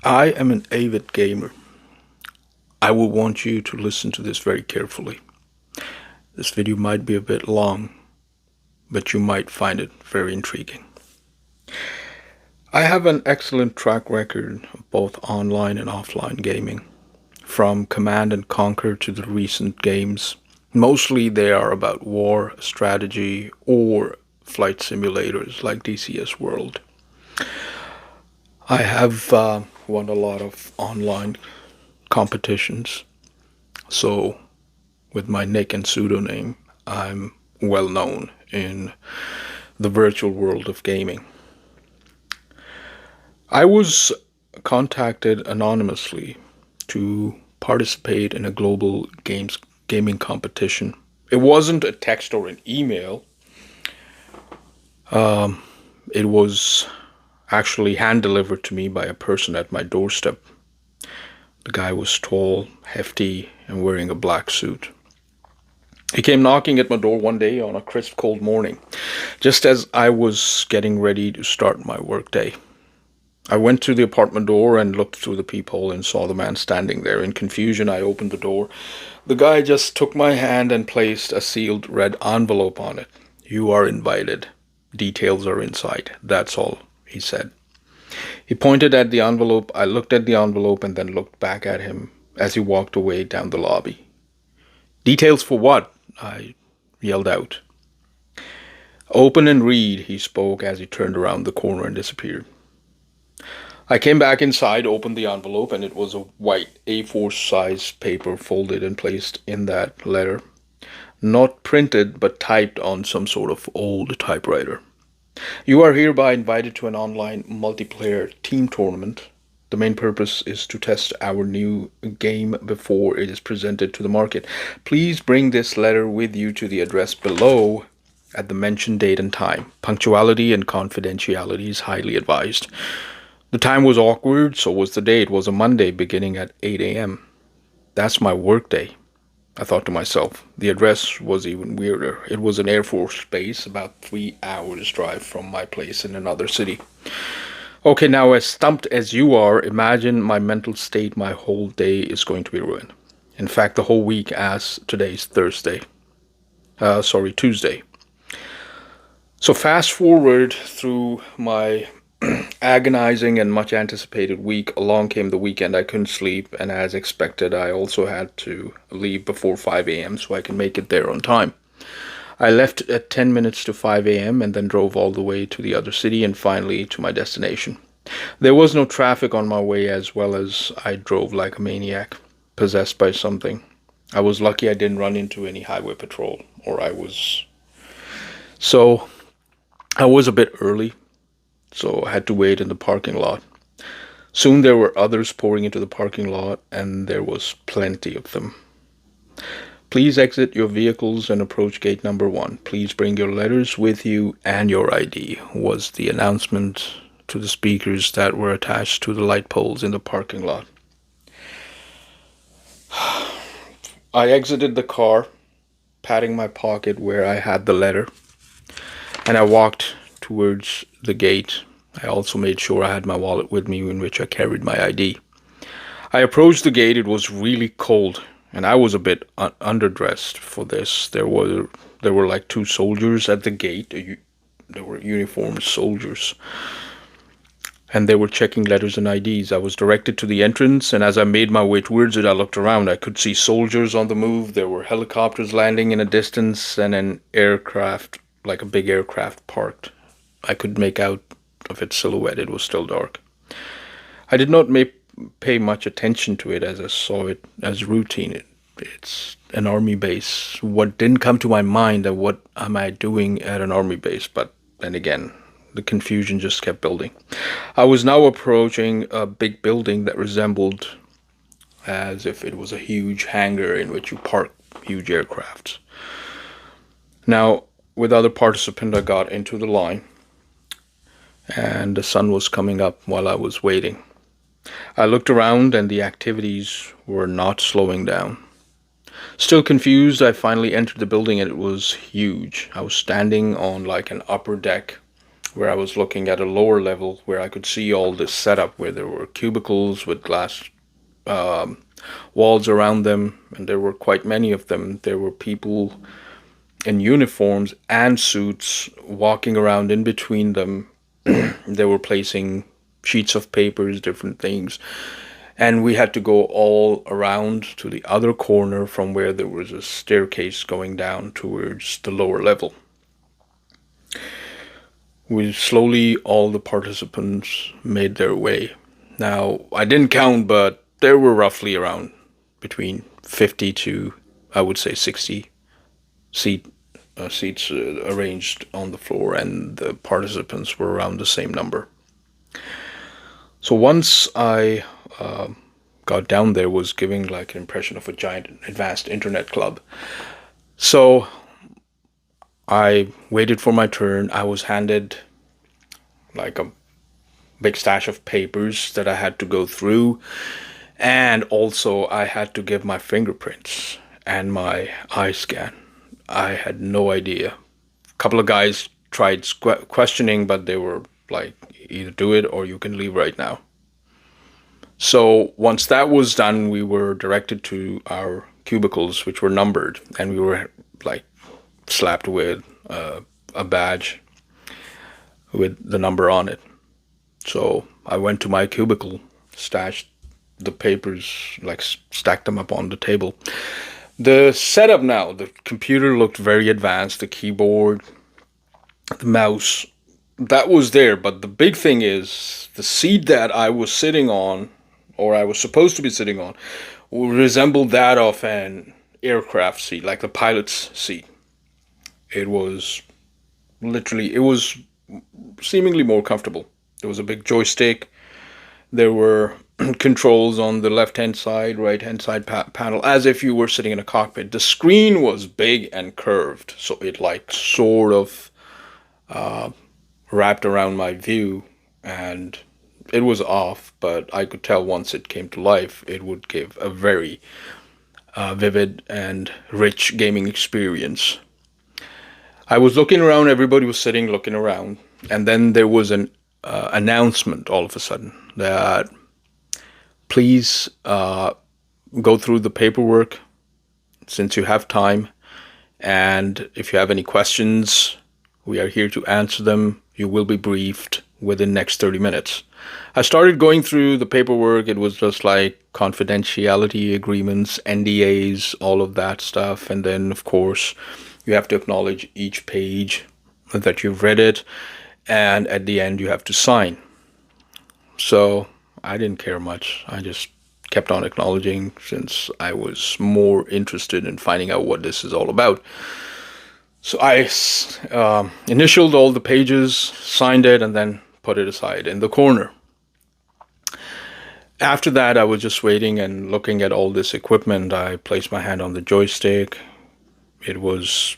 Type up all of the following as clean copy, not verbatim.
I am an avid gamer. I will want you to listen to this very carefully. This video might be a bit long, but you might find it very intriguing. I have an excellent track record of both online and offline gaming, from Command and Conquer to the recent games. Mostly they are about war, strategy, or flight simulators like DCS World. I have won a lot of online competitions, so with my nick and pseudonym, I'm well known in the virtual world of gaming. I was contacted anonymously to participate in a global gaming competition. It wasn't a text or an email. It was actually hand delivered to me by a person at my doorstep. The guy was tall, hefty, and wearing a black suit. He came knocking at my door one day on a crisp cold morning, just as I was getting ready to start my workday. I went to the apartment door and looked through the peephole and saw the man standing there. In confusion, I opened the door. The guy just took my hand and placed a sealed red envelope on it. "You are invited. Details are inside. That's all," he said. He pointed at the envelope. I looked at the envelope and then looked back at him as he walked away down the lobby. "Details for what?" I yelled out. "Open and read," he spoke as he turned around the corner and disappeared. I came back inside, opened the envelope, and it was a white A4 size paper folded and placed in that letter. Not printed, but typed on some sort of old typewriter. "You are hereby invited to an online multiplayer team tournament. The main purpose is to test our new game before it is presented to the market. Please bring this letter with you to the address below at the mentioned date and time. Punctuality and confidentiality is highly advised." The time was awkward, so was the date. It was a Monday beginning at 8 a.m. That's my work day, I thought to myself. The address was even weirder. It was an Air Force base about 3 hours drive from my place in another city. Okay, now as stumped as you are, imagine my mental state. My whole day is going to be ruined. In fact, the whole week, as today's Tuesday. So fast forward through my agonizing and much anticipated week. Along came the weekend. I couldn't sleep, and as expected, I also had to leave before 5 a.m. so I can make it there on time. I left at 10 minutes to 5 a.m. and then drove all the way to the other city and finally to my destination. There was no traffic on my way, as well as I drove like a maniac, possessed by something. I was lucky I didn't run into any highway patrol, So I was a bit early, so I had to wait in the parking lot. Soon there were others pouring into the parking lot, and there was plenty of them. "Please exit your vehicles and approach gate number 1. Please bring your letters with you and your ID," was the announcement to the speakers that were attached to the light poles in the parking lot. I exited the car, patting my pocket where I had the letter, and I walked towards the gate. I also made sure I had my wallet with me, in which I carried my ID. I approached the gate. It was really cold, and I was a bit underdressed for this. There were like 2 soldiers at the gate. There were uniformed soldiers, and they were checking letters and IDs. I was directed to the entrance, and as I made my way towards it, I looked around. I could see soldiers on the move. There were helicopters landing in a distance, and an aircraft, like a big aircraft, parked. I could make out of its silhouette. It was still dark. I did not pay much attention to it, as I saw it as routine. It's an army base. What didn't come to my mind that what am I doing at an army base? But then again, the confusion just kept building. I was now approaching a big building that resembled as if it was a huge hangar in which you park huge aircrafts. Now, with other participants, I got into the line, and the sun was coming up while I was waiting. I looked around, and the activities were not slowing down. Still confused, I finally entered the building, and it was huge. I was standing on like an upper deck where I was looking at a lower level where I could see all this setup where there were cubicles with glass walls around them, and there were quite many of them. There were people in uniforms and suits walking around in between them. They were placing sheets of papers, different things, and we had to go all around to the other corner from where there was a staircase going down towards the lower level. We slowly, all the participants made their way. Now, I didn't count, but there were roughly around between 50 to, I would say, 60 seats arranged on the floor, and the participants were around the same number. So once I got down there, was giving like an impression of a giant advanced internet club. So I waited for my turn. I was handed like a big stash of papers that I had to go through, and also I had to give my fingerprints and my eye scan. I had no idea. A couple of guys tried questioning, but they were like, either do it or you can leave right now. So once that was done, we were directed to our cubicles, which were numbered, and we were like slapped with a badge with the number on it. So I went to my cubicle, stashed the papers, like stacked them up on the table. The setup now, the computer looked very advanced, the keyboard, the mouse, that was there. But the big thing is the seat that I was sitting on, or I was supposed to be sitting on, resembled that of an aircraft seat, like the pilot's seat. It was seemingly more comfortable. There was a big joystick. There were controls on the left-hand side, right-hand side panel, as if you were sitting in a cockpit. The screen was big and curved, so it like sort of wrapped around my view, and it was off, but I could tell once it came to life, it would give a very vivid and rich gaming experience. I was looking around, everybody was sitting looking around, and then there was an announcement all of a sudden that please go through the paperwork since you have time, and if you have any questions, we are here to answer them. You will be briefed within the next 30 minutes. I started going through the paperwork. It was just like confidentiality agreements, NDAs, all of that stuff. And then, of course, you have to acknowledge each page that you've read it. And at the end, you have to sign. So I didn't care much. I just kept on acknowledging since I was more interested in finding out what this is all about. So I initialed all the pages, signed it, and then put it aside in the corner. After that, I was just waiting and looking at all this equipment. I placed my hand on the joystick. It was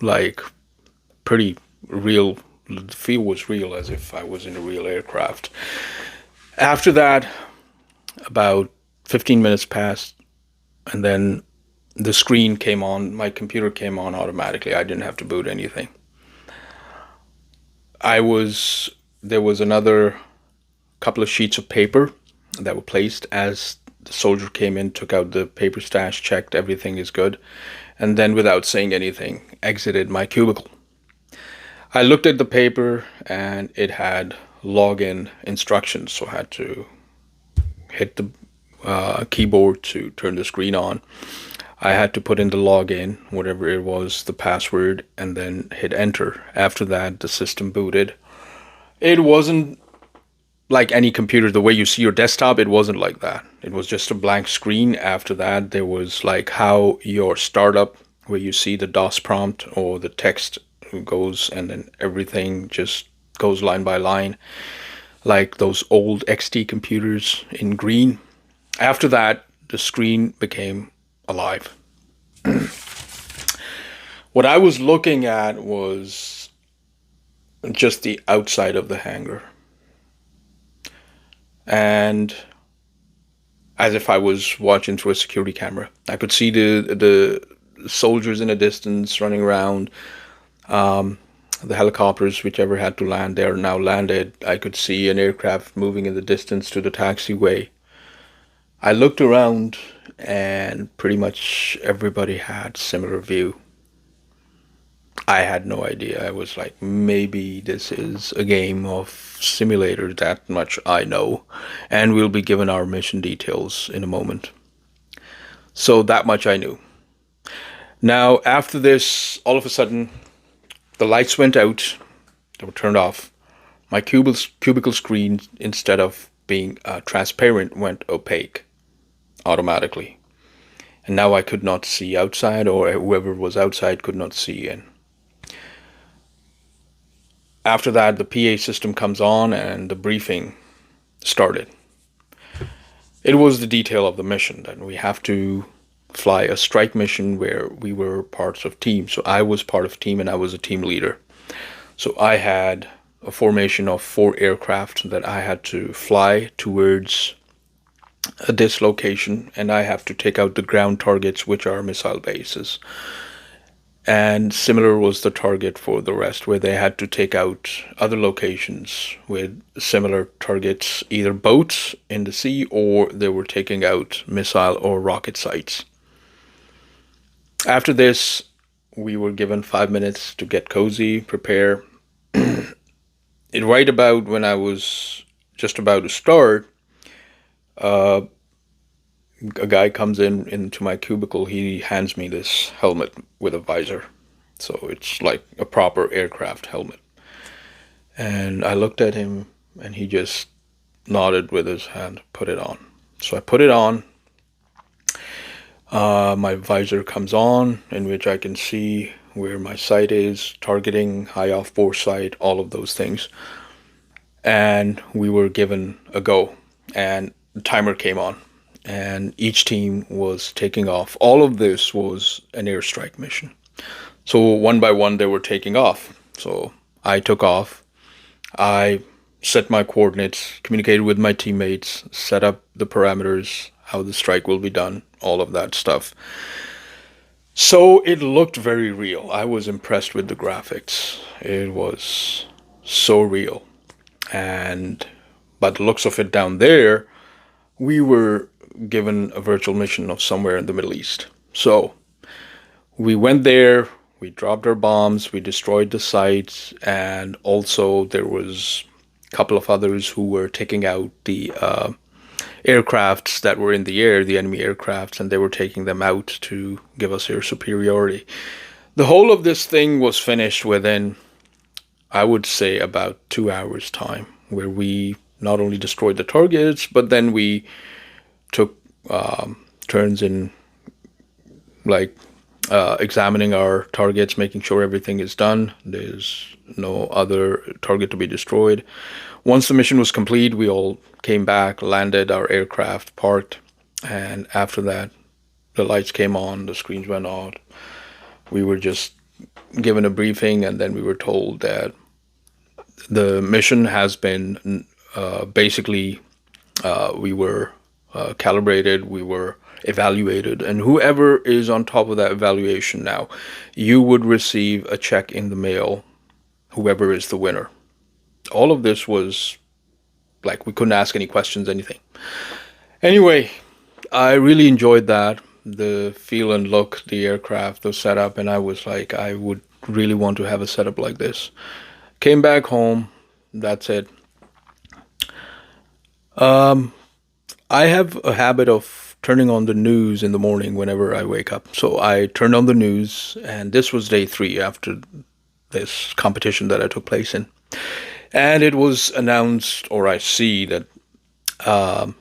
like pretty real. The feel was real, as if I was in a real aircraft. After that, about 15 minutes passed, and then the screen came on. My computer came on automatically. I didn't have to boot anything. There was another couple of sheets of paper that were placed as the soldier came in, took out the paper stash, checked everything is good, and then without saying anything, exited my cubicle. I looked at the paper and it had login instructions, so I had to hit the keyboard to turn the screen on. I had to put in the login, whatever it was, the password, and then hit enter. After that, the system booted. It wasn't like any computer, the way you see your desktop, it wasn't like that. It was just a blank screen. After that, there was like how your startup, where you see the DOS prompt or the text goes, and then everything just goes line by line, like those old XT computers in green. After that, the screen became alive. What I was looking at was just the outside of the hangar, and as if I was watching through a security camera, I could see the soldiers in the distance running around. The helicopters, whichever had to land, they are now landed. I could see an aircraft moving in the distance to the taxiway. I looked around and pretty much everybody had similar view. I had no idea. I was like, maybe this is a game of simulator, that much I know. And we'll be given our mission details in a moment. So that much I knew. Now, after this, all of a sudden, the lights went out. They were turned off. My cubicle screen, instead of being transparent, went opaque automatically. And now I could not see outside, or whoever was outside could not see in. After that, the PA system comes on and the briefing started. It was the detail of the mission that we have to fly a strike mission where we were parts of team. So I was part of team and I was a team leader. So I had a formation of 4 aircraft that I had to fly towards this location, and I have to take out the ground targets, which are missile bases. And similar was the target for the rest, where they had to take out other locations with similar targets, either boats in the sea or they were taking out missile or rocket sites. After this, we were given 5 minutes to get cozy, prepare. Right about when I was just about to start, a guy comes into my cubicle. He hands me this helmet with a visor. So it's like a proper aircraft helmet. And I looked at him and he just nodded with his hand, put it on. So I put it on. My visor comes on, in which I can see where my sight is, targeting, high off bore sight, all of those things. And we were given a go, and the timer came on, and each team was taking off. All of this was an airstrike mission. So one by one they were taking off. So I took off. I set my coordinates, communicated with my teammates, set up the parameters, how the strike will be done, all of that stuff. So it looked very real. I was impressed with the graphics. It was so real. And by the looks of it down there, we were given a virtual mission of somewhere in the Middle East. So we went there, we dropped our bombs, we destroyed the sites, and also there was a couple of others who were taking out the aircrafts that were in the air, the enemy aircrafts, and they were taking them out to give us air superiority. The whole of this thing was finished within, I would say, about 2 hours time, where we not only destroyed the targets, but then we took turns in like examining our targets, making sure everything is done. There's no other target to be destroyed. Once the mission was complete, we all came back, landed our aircraft, parked, and after that, the lights came on, the screens went out. We were just given a briefing, and then we were told that the mission has been basically, we were calibrated, we were evaluated, and whoever is on top of that evaluation now, you would receive a check in the mail, whoever is the winner. All of this was like, we couldn't ask any questions, anything. Anyway, I really enjoyed that, the feel and look, the aircraft, the setup, and I was like, I would really want to have a setup like this. Came back home, that's it. I have a habit of turning on the news in the morning whenever I wake up. So I turned on the news, and this was day 3 after this competition that I took place in. And it was announced, or I see that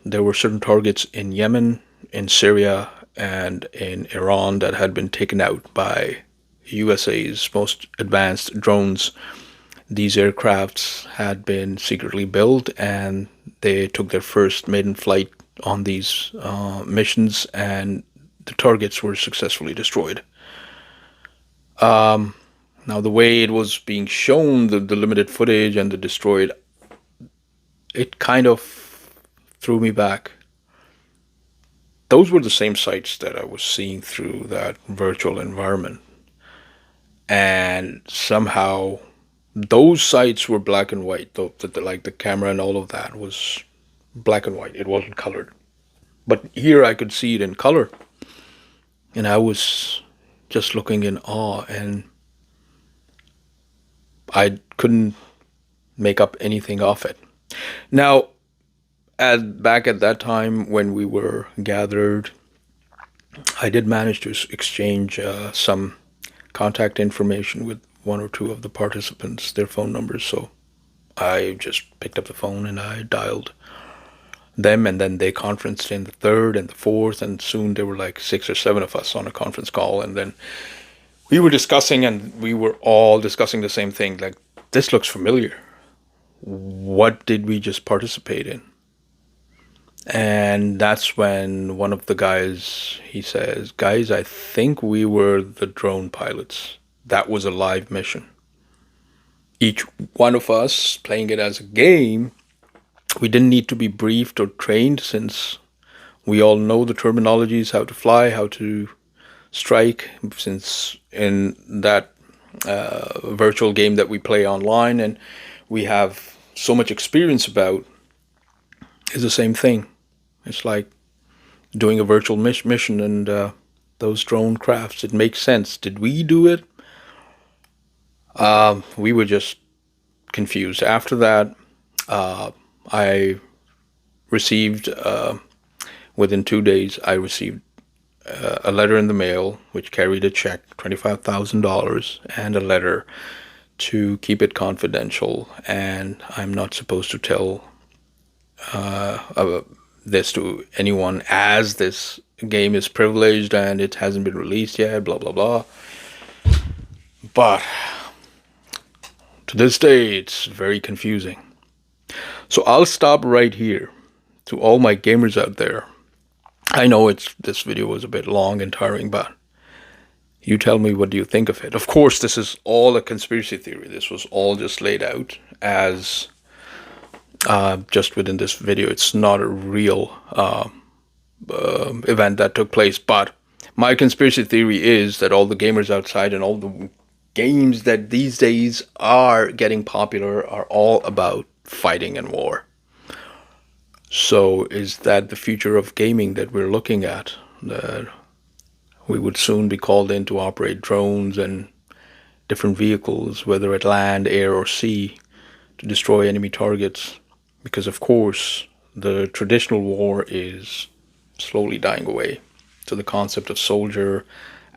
there were certain targets in Yemen, in Syria, and in Iran that had been taken out by USA's most advanced drones. These aircrafts had been secretly built, and they took their first maiden flight on these missions, and the targets were successfully destroyed. Now, the way it was being shown, the limited footage and the destroyed, it kind of threw me back. Those were the same sites that I was seeing through that virtual environment. And somehow Those sites were black and white, though, like the camera and all of that was black and white. It wasn't colored. But here I could see it in color, and I was just looking in awe, and I couldn't make up anything of it. Now, back at that time when we were gathered, I did manage to exchange some contact information with one or two of the participants, their phone numbers. So I just picked up the phone and I dialed them, and then they conferenced in the third and the fourth, and soon there were like 6 or 7 of us on a conference call, and then we were discussing, and we were all discussing the same thing, like, this looks familiar. What did we just participate in? And that's when one of the guys, he says, guys, I think we were the drone pilots. That was a live mission. Each one of us playing it as a game, we didn't need to be briefed or trained, since we all know the terminologies, how to fly, how to strike, since in that virtual game that we play online and we have so much experience about, is the same thing. It's like doing a virtual mission, and those drone crafts, it makes sense. Did we do it? We were just confused. After that, I received, within 2 days, I received a letter in the mail which carried a check, $25,000, and a letter to keep it confidential, and I'm not supposed to tell this to anyone, as this game is privileged and it hasn't been released yet, blah blah blah. But to this day, it's very confusing. So I'll stop right here. To all my gamers out there, I know this video was a bit long and tiring, but you tell me, what do you think of it? Of course, this is all a conspiracy theory. This was all just laid out as just within this video. It's not a real event that took place, but my conspiracy theory is that all the gamers outside and all the games that these days are getting popular are all about fighting and war. So is that the future of gaming that we're looking at? That we would soon be called in to operate drones and different vehicles, whether at land, air, or sea, to destroy enemy targets? Because of course, the traditional war is slowly dying away. So the concept of soldier,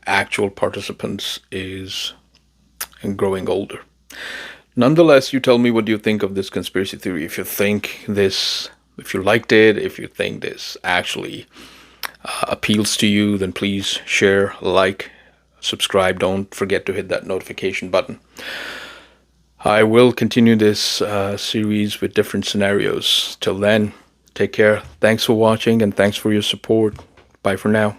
actual participants, is growing older. Nonetheless, you tell me, what do you think of this conspiracy theory? If you think this, if you liked it, if you think this actually appeals to you, then please share, like, subscribe. Don't forget to hit that notification button. I will continue this series with different scenarios. Till then, take care. Thanks for watching, and thanks for your support. Bye for now.